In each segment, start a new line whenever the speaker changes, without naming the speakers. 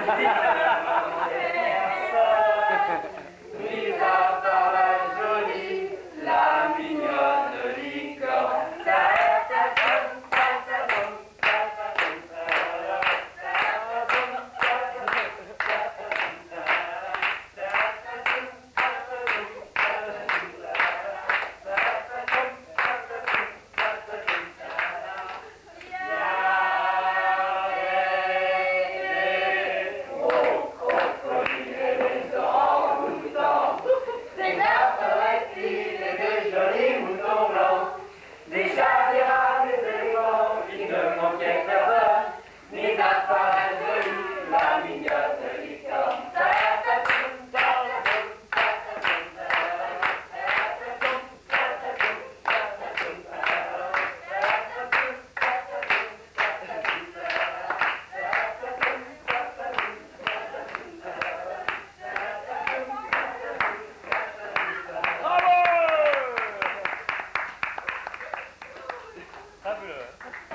Mis à part la jolie, la mignonne licorne.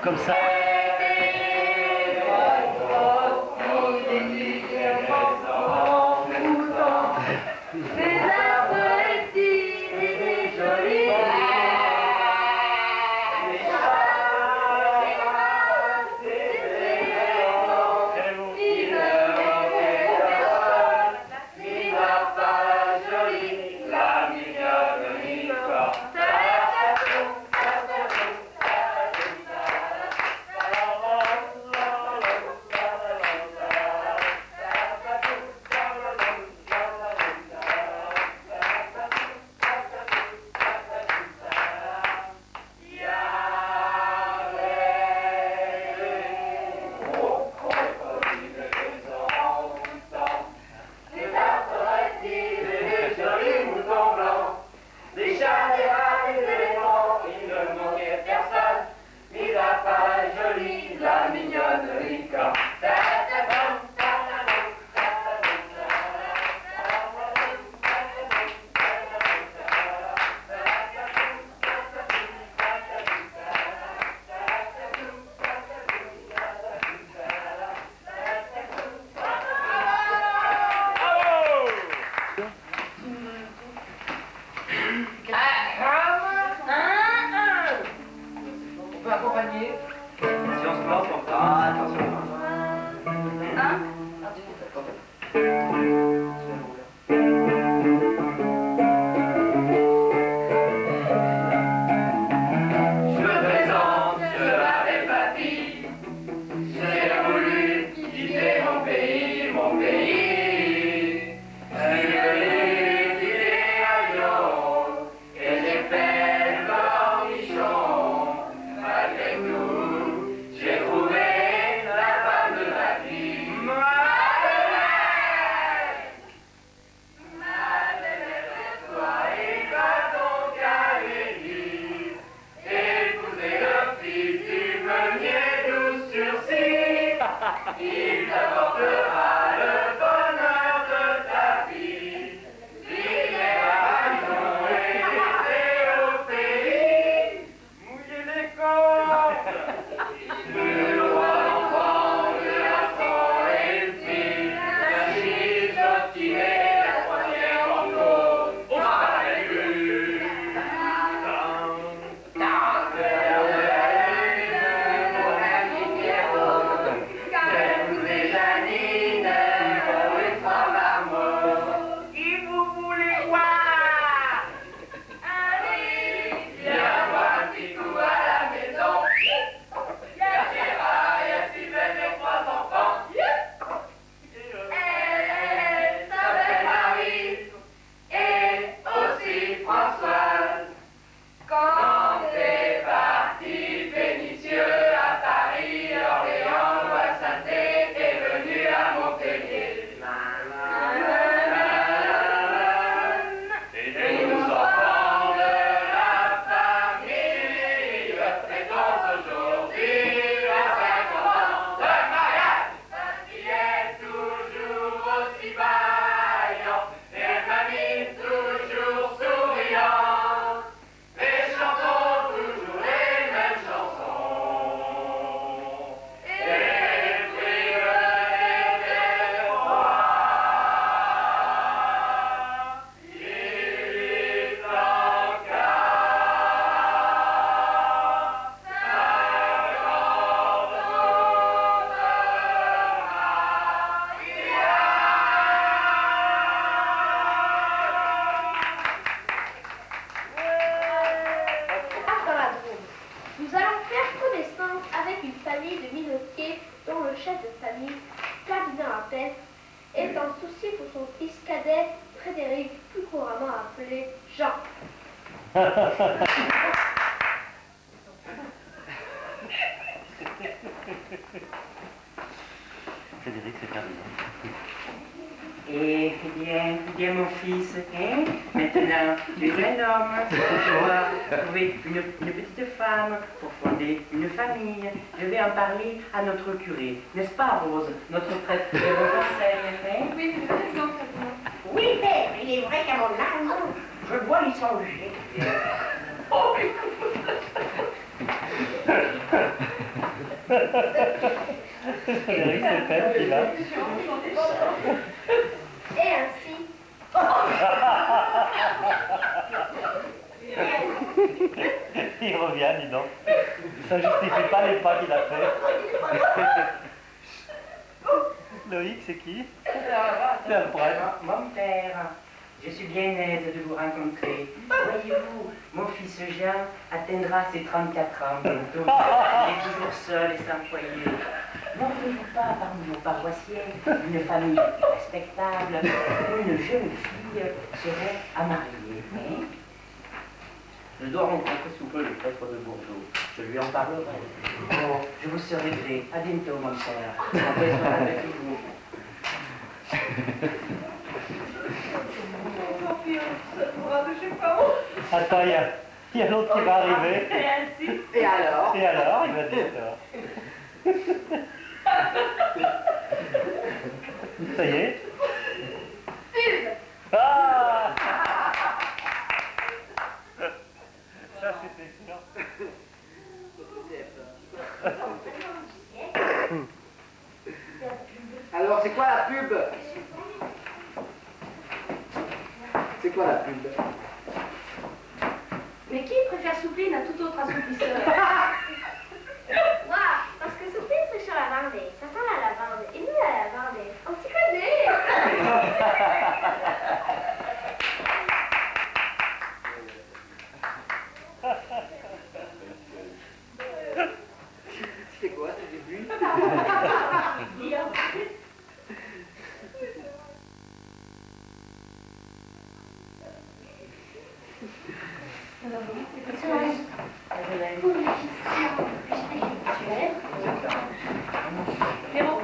Comme ça. Frédéric, plus couramment appelé Jean.
Frédéric, c'est terminé.
Eh bien mon fils, hein? Maintenant, tu es un homme pour pouvoir trouver une petite femme, pour fonder une famille. Je vais en parler à notre curé, n'est-ce pas Rose, notre prêtre de conseil, hein?
Oui, vous avez raison, Ferdinand.
Oui, père, il est vrai qu'à mon âme, je dois y songer. Oh,
Frédéric, c'est fait, il va.
Et ainsi.
Il revient, dis donc. Ça justifie pas les pas qu'il a fait. Loïc, c'est qui? C'est un prêtre.
Mon père, je suis bien aise de vous rencontrer. Voyez-vous, mon fils Jean atteindra ses 34 ans bientôt. Il est toujours seul et sans foyer. N'auriez-vous pas parmi nos paroissiens une famille respectable où une jeune fille serait à marier, hein? Je dois rencontrer sous peu le prêtre de Bourdeaux. Je lui en parlerai. Oh, je vous serai gré. À bientôt, mon cher. On restera avec vous.
Attends, il y a l'autre qui va arriver.
Et alors?
Et alors, il va dire ça. Ça y est? Ah! Ça, c'était sûr.
Alors, c'est quoi la pub? C'est quoi la pub?
Mais qui préfère Soupline à tout autre assouplisseur? Moi, parce que Soupline c'est sur la lavande, ça sent la lavande. Et nous, la lavande, on s'y connaît.
C'est quoi, c'est du bruit?
Pour les fictions spirituelles. Véro.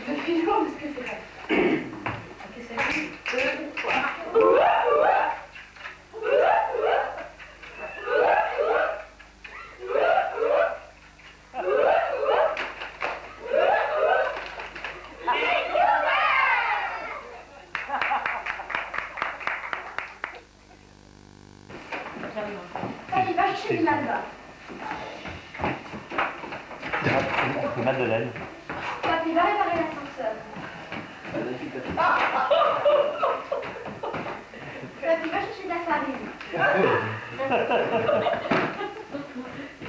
Je suis loin parce que c'est vrai. Allez, va chercher du là-bas.
C'est Madeleine.
Papy, va réparer l'ascenseur. Papy, va chercher de la farine.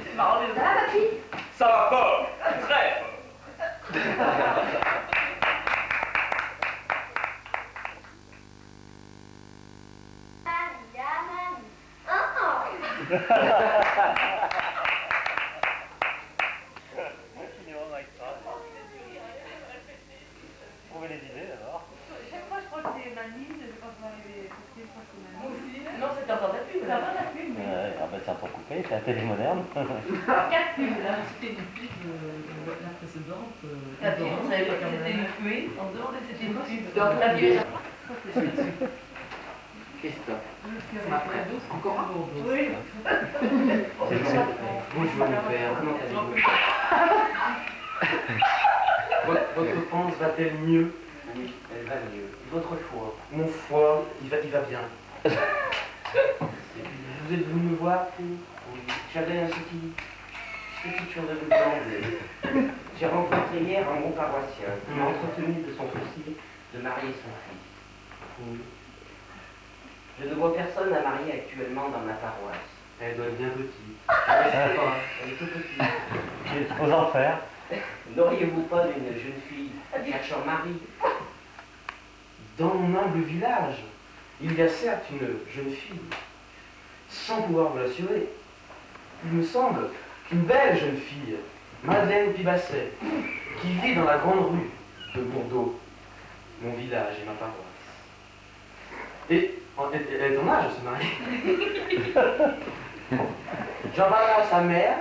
C'est marrant, les
Ça va, papy?
Ça va fort, très fort.
Continuons avec ça. Trouvez les idées d'abord.
Chaque fois, je crois que c'est Manille, quand je vais arriver, parce que je crois que c'est Manille.
Moi aussi. Non, c'est encore de la pub.
Ça va la pub, mais
Ah ben, c'est un peu coupé, c'est la télé moderne.
4 pubs là. C'était une pub la précédente.
La pub, on savait pas que c'était une
Oui, on se demandait si c'était une pub.
Donc, la pub.
Christophe.
Après,
Encore un?
Oui.
Bonjour, mon père. Comment allez-vous? Votre panse va-t-elle mieux? Oui, elle va mieux. Votre foie? Mon foie, il va bien. Vous êtes venu me voir? Oui. J'avais un petit tour de demande. J'ai rencontré hier un bon paroissien qui m'a entretenu de son souci de marier son fils. Oui. Je ne vois personne à marier actuellement dans ma paroisse. Elle doit être bien petite. Elle est tout petite.
Aux enfers.
N'auriez-vous pas d'une jeune fille cherchant mari? Dans mon humble village, il y a certes une jeune fille, sans pouvoir vous l'assurer. Il me semble qu'une belle jeune fille,
Madeleine Pibasset, qui vit dans la grande rue de Bourdeaux, mon village et ma paroisse. Et elle est en âge de se marier. J'en parlerai à sa mère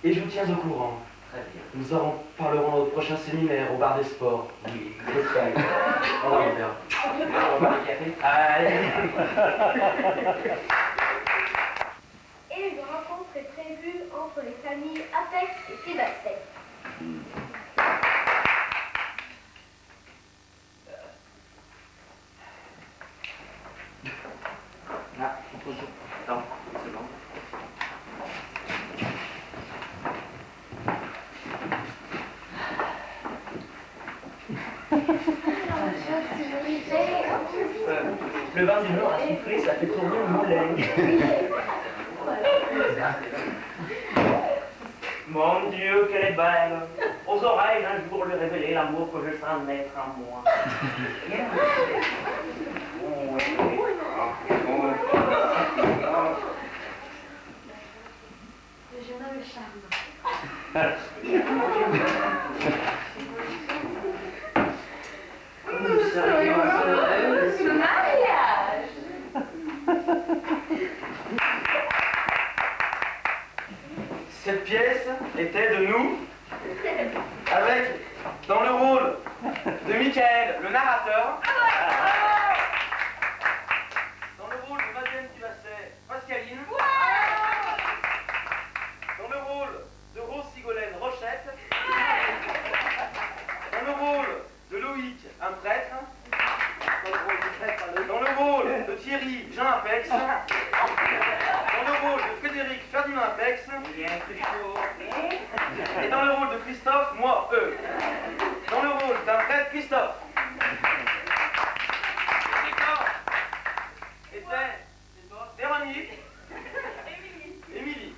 et je vous tiens au courant.
Très bien.
Nous en parlerons au prochain séminaire au bar des sports.
Oui.
J'espère. On va le faire.
On va boire un café.
Allez.
Et une rencontre est prévue entre les familles Apex et Pibasset.
Ah, on peut jouer. Attends, c'est bon.
Le vin du Nord a soufflé, ça fait tourner le moulin. Mon Dieu, qu'elle est belle. Aux oreilles, un jour, lui révéler l'amour que je sens naître en moi.
Le jeune homme est charmant.
Nous serions heureux de
Ce mariage.
Cette pièce était de nous, avec, dans le rôle de Michael, le narrateur, dans le rôle de Madeleine Pibasset, Pascaline, dans le rôle de Rose Sigolène, Rochette, dans le rôle de Loïc, un prêtre, dans le rôle de Thierry, Jean Apex, dans le rôle de Frédéric, Ferdinand Apex, et dans le rôle de Christophe, moi, eux. Dans le rôle d'un prêtre, Christophe. Était Véronique, Émilie.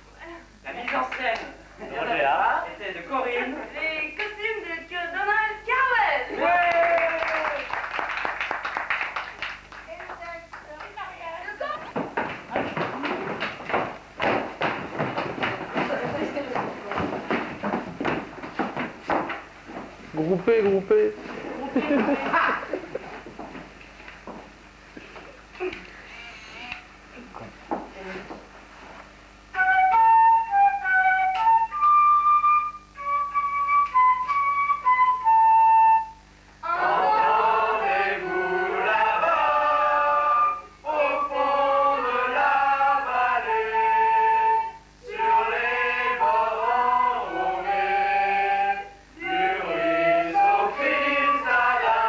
La mise en scène de
Roger
Roger était de Corinne.
Les costumes de Donald Cowell.
Groupé.
Entendez-vous là-bas, au fond de la vallée, sur les bords enrobés du ruisseau cristalin,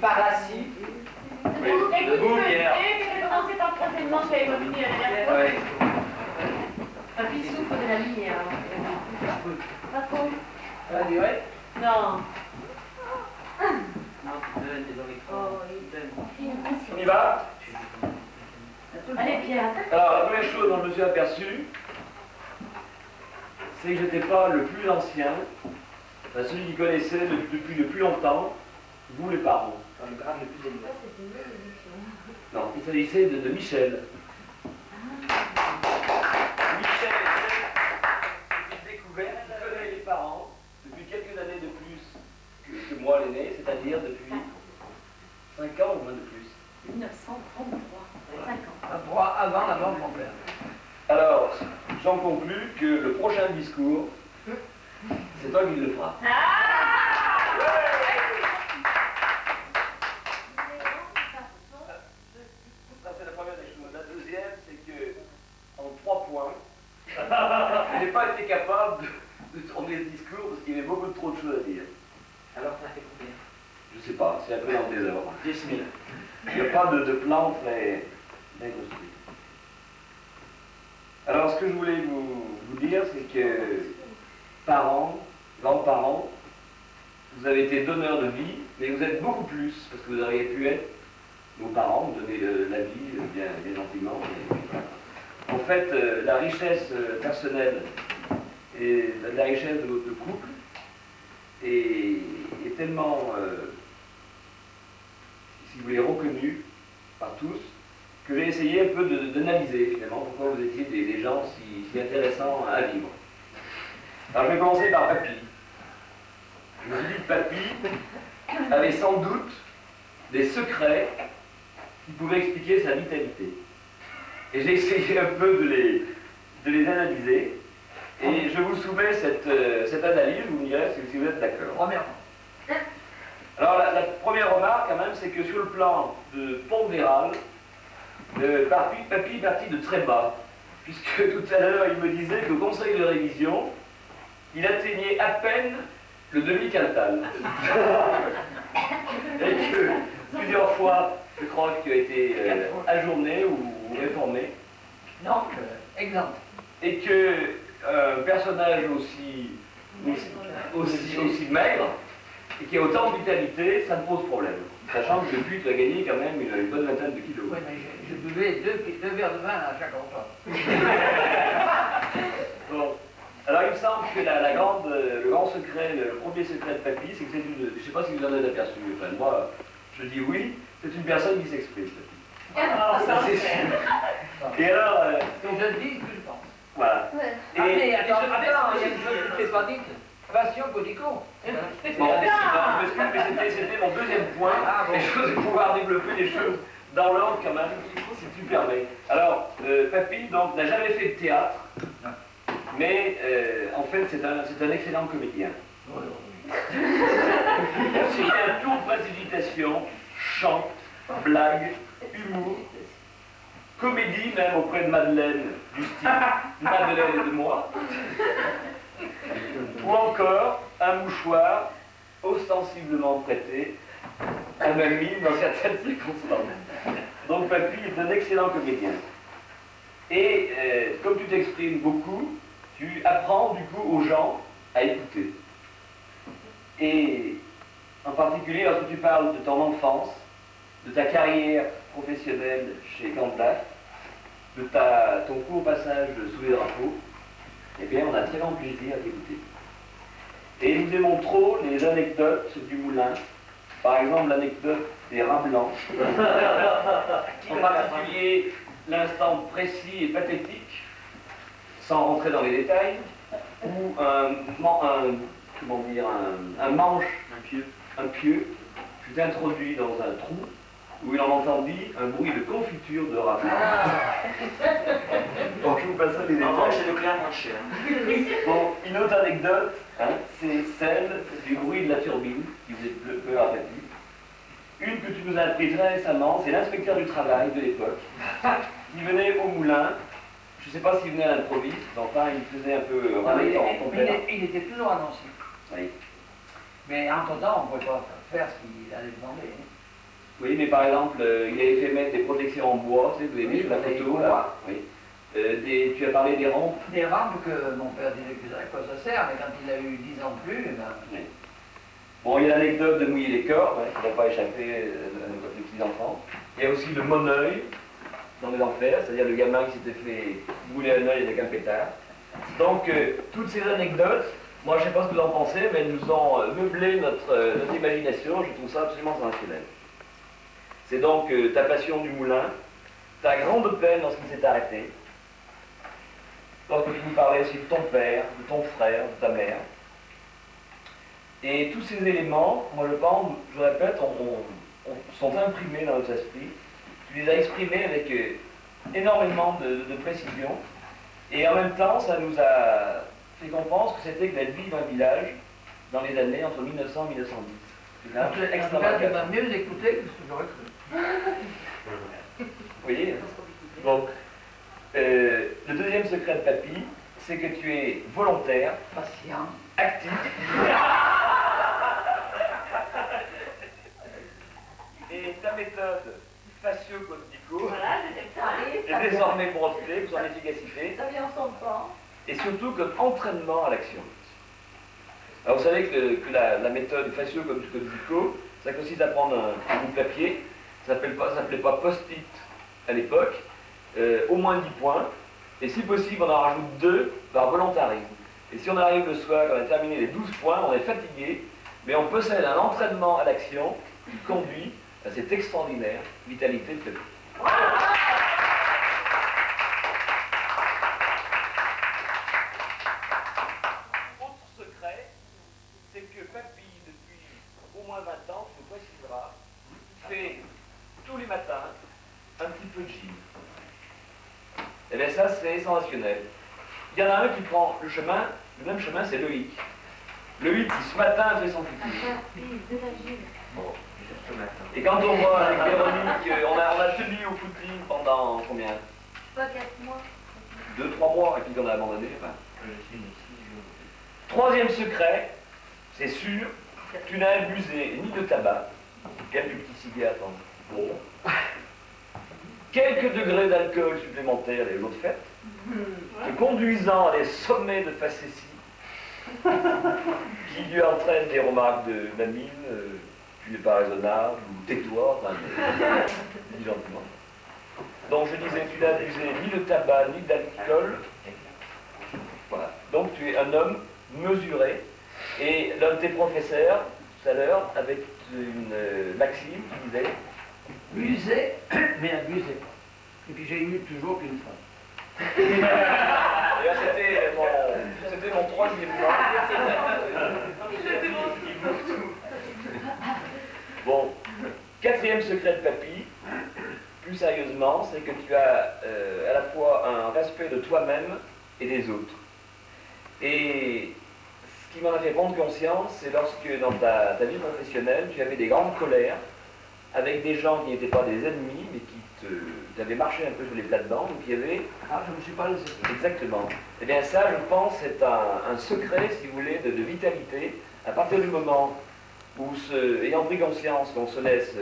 par assis.
Oui, debout, Pierre.
Commencer par le troisième manche, j'avais pas fini la dernière fois.
Ouais.
Papy souffre de la lumière.
Pas trop.
Allez, ouais.
Non.
Non, tu donnes, t'es dans les
Oh,
On y va?
Allez, Pierre.
Alors, la première chose dont je me suis aperçu, c'est que je n'étais pas le plus ancien, enfin, celui qui connaissait depuis le plus longtemps, vous les parents.
Dans le grade le plus élevé.
Non, il s'agissait de Michel. Michel est une découverte qui connaît les parents depuis quelques années de plus que moi l'aîné, c'est-à-dire depuis 5 ans ou moins de plus.
1933. 5 ans.
Droit avant la mort de mon père.
Alors, j'en conclus que le prochain discours, c'est toi qui le feras. Ça, c'est la première des choses. La deuxième, c'est que, en 3 points, je n'ai pas été capable de tourner ce discours parce qu'il y avait beaucoup trop de choses à dire.
Alors, t'as fait combien?
Je sais pas, c'est un peu dans le désordre.
10 000.
Il n'y a pas de plan très bien construit. Alors, ce que je voulais vous dire, c'est que, parents, grands-parents, vous avez été donneurs de vie, mais vous êtes beaucoup plus, parce que vous auriez pu être nos parents, vous donnez la vie bien gentiment. Mais, en fait, la richesse personnelle et la richesse de votre couple est tellement, si vous voulez, reconnue par tous, que j'ai essayé un peu d'analyser finalement pourquoi vous étiez des gens si intéressants à vivre. Alors je vais commencer par Papy. Je me suis dit que Papy avait sans doute des secrets qui pouvaient expliquer sa vitalité. Et j'ai essayé un peu de les analyser. Et je vous soumets cette analyse, vous me direz si vous êtes d'accord.
Premièrement.
Alors la première remarque quand même, c'est que sur le plan de pondéral, Papy est parti de très bas, puisque tout à l'heure il me disait qu'au conseil de révision, il atteignait à peine le demi-quintal. Et que plusieurs fois, je crois qu'il a été ajourné ou réformé.
Donc, exemple.
Et que un personnage aussi maigre, et qui a autant de vitalité, ça me pose problème. Sachant que depuis, tu as gagné quand même une bonne vingtaine de kilos.
Oui, mais je buvais deux verres de vin à chaque repas.
Bon. Alors il me semble que le grand secret, le premier secret de Papy, c'est que c'est une... Je ne sais pas si vous en avez aperçu, enfin moi, je dis oui, c'est une personne qui s'exprime, Papy. Ça c'est sûr. Et alors...
Donc je dis ce que je pense.
Voilà.
Ouais.
Ah, mais attends, il y a une chose que je t'ai pas dite. Passion Codico.
Bon, mais c'était mon deuxième point, et je vais pouvoir développer les choses dans l'ordre quand même, si tu permets. Alors, Papy, donc, n'a jamais fait de théâtre, mais en fait, c'est un excellent comédien. C'est un tour de précipitation, chant, blague, humour, comédie même auprès de Madeleine, du style Madeleine et de moi. Ou encore un mouchoir ostensiblement prêté à mamie dans certaines circonstances. Donc Papy est un excellent comédien. Et comme tu t'exprimes beaucoup, tu apprends du coup aux gens à écouter. Et en particulier lorsque tu parles de ton enfance, de ta carrière professionnelle chez Gandalf, de ton court passage sous les drapeaux, eh bien, on a très grand plaisir à t'écouter. Et nous aimons trop les anecdotes du moulin. Par exemple, l'anecdote des rats blancs. En particulier, l'instant précis et pathétique, sans rentrer dans les détails, où un manche, un pieu, fut introduit dans un trou, où il en entendit un bruit de confiture de rat blanc. Bon, je vous passe les détails.
C'est le clair manché.
Bon, une autre anecdote, c'est celle du bruit de la turbine, qui faisait peur à Papy. Une que tu nous as appris très récemment, c'est l'inspecteur du travail de l'époque, qui venait au moulin. Je ne sais pas s'il venait à l'improviste, enfin il faisait un peu râler en complément.
Il était toujours annoncé.
Oui.
Mais entre-temps, on ne pouvait pas faire ce qu'il allait demander.
Oui, mais par exemple, il avait fait mettre des protections en bois, tu sais, vous avez vu
Oui,
la
des
photo
bois.
là. Oui. Tu as parlé des rampes.
Des rampes que mon père disait que à quoi ça sert, mais quand il a eu 10 ans plus, eh ben,
Oui. Bon, il y a l'anecdote de mouiller les cordes, hein, qui n'a pas échappé à nos petits-enfants. Il y a aussi le mon-œil dans les enfers, c'est-à-dire le gamin qui s'était fait bouler un œil avec un pétard. Donc, toutes ces anecdotes, moi je ne sais pas ce que vous en pensez, mais elles nous ont meublé notre imagination, je trouve ça absolument sensationnel. C'est donc ta passion du moulin, ta grande peine lorsqu'il s'est arrêté, lorsque tu nous parlais aussi de ton père, de ton frère, de ta mère. Et tous ces éléments, moi je pense, je répète, sont imprimés dans notre esprit. Tu les as exprimés avec énormément de précision. Et en même temps, ça nous a fait comprendre ce que c'était que d'être vie d'un village dans les années entre 1900 et 1910. C'est
en tout cas, tu m'as mieux écouté que ce que j'aurais cru.
Vous voyez? Donc, le deuxième secret de Papy, c'est que tu es volontaire,
Patient.
actif, et ta méthode fascio-cognico
Voilà, j'étais
est désormais brevetée pour son efficacité,
Ça vient son temps.
et surtout comme entraînement à l'action. Alors vous savez que la méthode fascio-cognico, ça consiste à prendre un bout de papier, ça s'appelait pas post-it à l'époque, au moins 10 points, et si possible on en rajoute 2 par volontarisme. Et si on arrive le soir, on a terminé les 12 points, on est fatigué, mais on possède un entraînement à l'action qui conduit à cette extraordinaire vitalité de Papy. Autre secret, c'est que Papy, depuis au moins 20 ans, tu le préciseras, fait tous les matins un petit peu de gym. Et bien ça, c'est sensationnel. Il y en a un qui prend le même chemin, c'est Loïc. Loïc, qui ce matin fait son footing. Bon. Et quand on voit avec Véronique, on a tenu au footing pendant combien?
Pas 4 mois.
2-3 mois, et puis on a abandonné. Enfin. Troisième secret, c'est sûr, tu n'as abusé ni de tabac, quelques petits cigares, bon, quelques degrés d'alcool supplémentaires les jours de fête, te conduisant à des sommets de facétie qui lui entraînent des remarques de mamie, tu n'es pas raisonnable, ou tais-toi, enfin, dis gentiment. Donc je disais, tu n'as abusé ni de tabac ni d'alcool. Voilà. Donc tu es un homme mesuré. Et l'un de tes professeurs, tout à l'heure, avec une maxime qui disait
Usé, mais abusé pas. Et puis j'ai eu toujours qu'une femme.
D'ailleurs, c'était mon troisième plan. Bon, quatrième secret de Papy, plus sérieusement, c'est que tu as à la fois un respect de toi-même et des autres. Et ce qui m'en a fait prendre conscience, c'est lorsque dans ta vie professionnelle, tu avais des grandes colères avec des gens qui n'étaient pas des ennemis, mais qui t'avaient marché un peu sur les plates-bandes, donc il y avait...
Ah, je ne me suis pas laissé.
Exactement. Eh bien ça, je pense, c'est un secret, si vous voulez, de vitalité. À partir du moment où, ayant pris conscience qu'on se laisse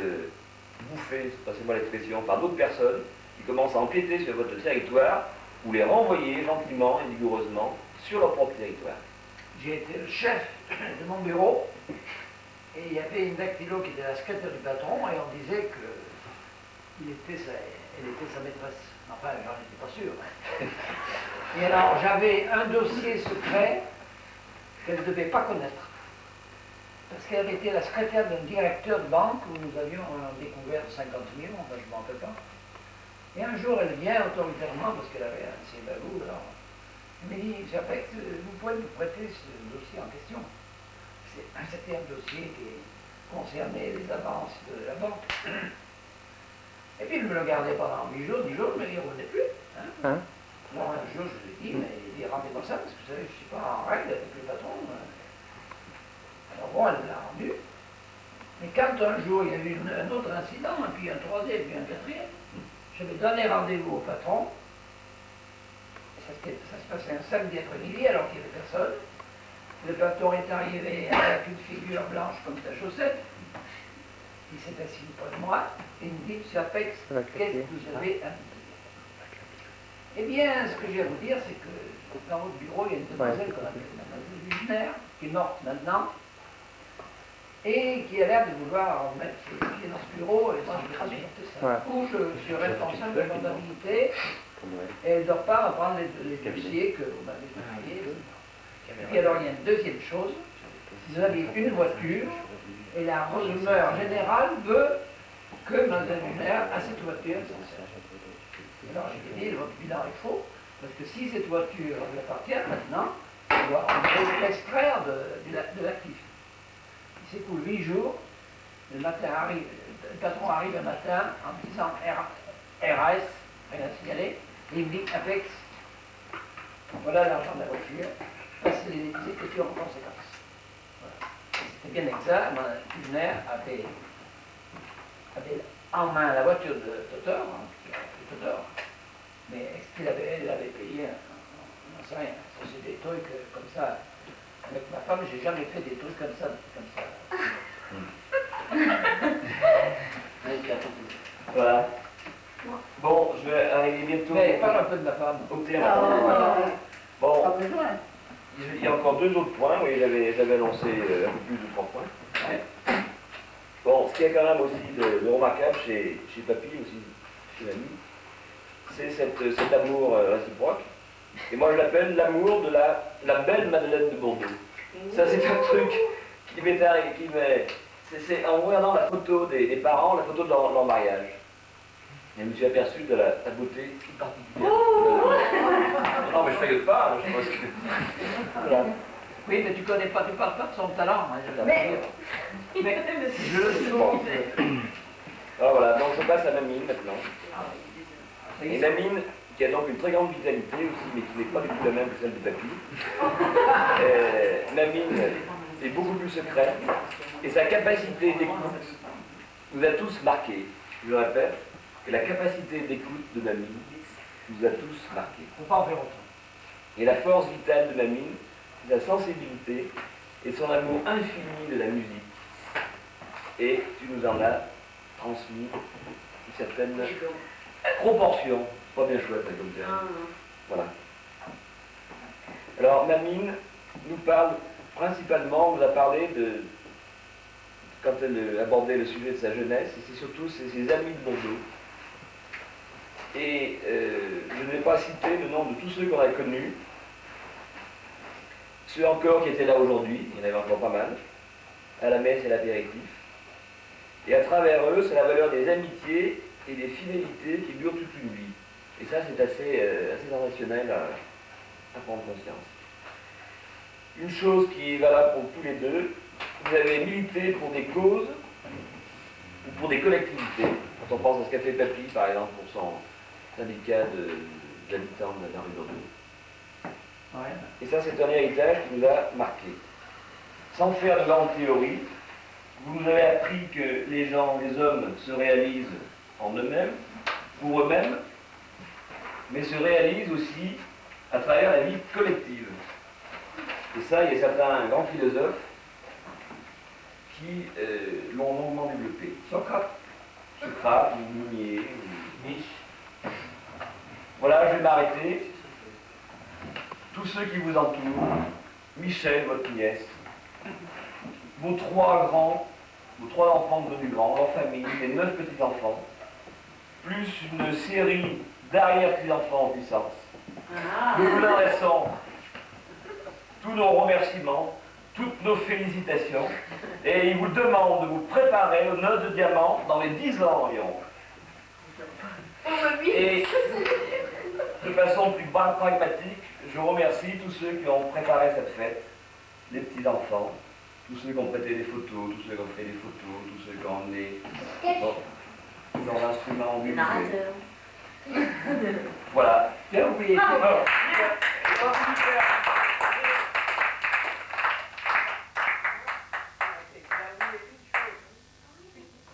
bouffer, passez-moi l'expression, par d'autres personnes, qui commencent à empiéter sur votre territoire, vous les renvoyez gentiment et vigoureusement sur leur propre territoire.
J'ai été le chef de mon bureau, et il y avait une dactylo qui était la secrétaire du patron, et on disait qu'elle était sa maîtresse. Enfin, j'en étais pas sûr. Et alors, j'avais un dossier secret qu'elle ne devait pas connaître. Parce qu'elle était la secrétaire d'un directeur de banque où nous avions découvert 50 millions, enfin, je ne m'en rappelle pas. Et un jour, elle vient autoritairement, parce qu'elle avait un de ses bagous, alors, elle me dit, j'appelle, vous pouvez me prêter ce dossier en question. C'était un dossier qui concernait les avances de la banque. Et puis, je me le gardais pendant 8 jours, 10 jours, mais il ne revenait plus. Hein? Alors, un jour, je lui ai dit, mais il rendez-moi ça, parce que vous savez, je ne suis pas en règle avec le patron. Alors bon, elle me l'a rendu. Mais quand un jour, il y a eu un autre incident, et puis un troisième, puis un quatrième, j'avais donné rendez-vous au patron. Ça se passait un samedi après-midi, alors qu'il n'y avait personne. Le patron est arrivé avec une figure blanche comme sa chaussette. Il s'est assis auprès de moi et il me dit, M. Apex, qu'est-ce que vous avez à me dire? Eh bien, ce que j'ai à vous dire, c'est que dans votre bureau, il y a une demoiselle qu'on appelle Mademoiselle Wiener, qui est morte maintenant, et qui a l'air de vouloir mettre les pieds dans ce bureau, et moi je vais transporter ça. Du coup, je suis responsable de comptabilité, et elle ne dort pas reprendre les dossiers que vous m'avez envoyés. Et puis alors, il y a une deuxième chose, vous avez une voiture, et la rumeur générale veut que Mademoiselle Wiener a cette voiture sans cesse. Alors j'ai dit, votre bilan est faux, parce que si cette voiture lui appartient maintenant, on doit l'extraire de l'actif. Il s'écoule 8 jours, le patron arrive un matin en disant RAS, rien à signaler, et il me dit Apex, voilà l'argent de la voiture, passez les écritures en conséquence. Voilà. C'était bien exact, Wiener avait en main la voiture de Totor, mais est-ce qu'elle avait payé, on n'en sait rien. Ça, c'est des trucs comme ça. Avec ma femme, j'ai jamais fait des trucs comme ça.
Voilà. Bon, je vais arriver bientôt
Mais parle un peu de ma femme.
au terrain. Bon, il y a encore 2 autres points. Oui, j'avais annoncé un peu plus de 3 points.
Ouais.
Bon, ce qu'il y a quand même aussi de remarquable chez Papy, aussi chez Mamie, c'est cet amour réciproque. Et moi je l'appelle l'amour de la belle Madeleine de Bordeaux. Ça c'est un truc qui m'est arrivé, c'est en regardant la photo des parents, la photo de leur mariage. Et je me suis aperçu de la beauté particulière. Non mais je faillis pas, je pense que... Voilà.
Oui, mais tu connais pas, tu parles pas de son talent. Hein,
Mais
je le trouve.
Alors voilà, donc je passe à Mamine maintenant. Et Mamine, qui a donc une très grande vitalité aussi, mais qui n'est pas du tout la même que celle de Papy. Mamine est beaucoup plus secrète, et sa capacité d'écoute nous a tous marqués. Je le répète, et la capacité d'écoute de Mamine nous a tous marqués.
Il ne faut pas en faire autant.
Et la force vitale de Mamine, sa sensibilité et son amour infini de la musique. Et tu nous en as transmis une certaine proportion. Pas bien chouette, comme ça. Voilà. Alors, Mamine nous parle principalement, on nous a parlé de, quand elle abordait le sujet de sa jeunesse, et c'est surtout ses amis de Bordeaux. Et je ne vais pas citer le nom de tous ceux qu'on a connus, ceux encore qui étaient là aujourd'hui, il y en avait encore pas mal, à la messe et à l'apéritif. Et à travers eux, c'est la valeur des amitiés et des fidélités qui durent toute une vie. Et ça, c'est assez sensationnel à prendre conscience. Une chose qui est valable pour tous les deux, vous avez milité pour des causes ou pour des collectivités. Quand on pense à ce qu'a fait Papy, par exemple, pour son syndicat d'habitants de la rue Bordeaux.
Ouais.
Et ça, c'est un héritage qui nous a marqué. Sans faire de grandes théories, vous nous avez appris que les gens, les hommes, se réalisent en eux-mêmes, pour eux-mêmes, mais se réalisent aussi à travers la vie collective. Et ça, il y a certains grands philosophes qui l'ont longuement développé. Socrate, ou Mounier, ou Nietzsche. Voilà, je vais m'arrêter. Tous ceux qui vous entourent, Michel, votre nièce, vos 3 enfants devenus grands, leur famille, les 9 petits-enfants, plus une série d'arrière-petits-enfants en puissance. Nous vous adressons tous nos remerciements, toutes nos félicitations, et il vous demande de vous préparer aux noces de diamant dans les 10 ans environ. Et de façon plus pragmatique, je remercie tous ceux qui ont préparé cette fête, les petits-enfants, tous ceux qui ont prêté des photos, tous ceux qui ont fait des photos, tous ceux qui ont emmené leurs instruments musicaux. Voilà.
Bien oublié.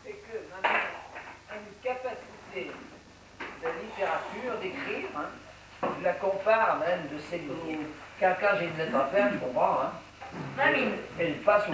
C'est que Mamie a une capacité de littérature, d'écrire. Hein. Je la compare à Madame de Sévigné. Quand j'ai une lettre à faire, je comprends. Hein.
Mamie.
Elle passe au...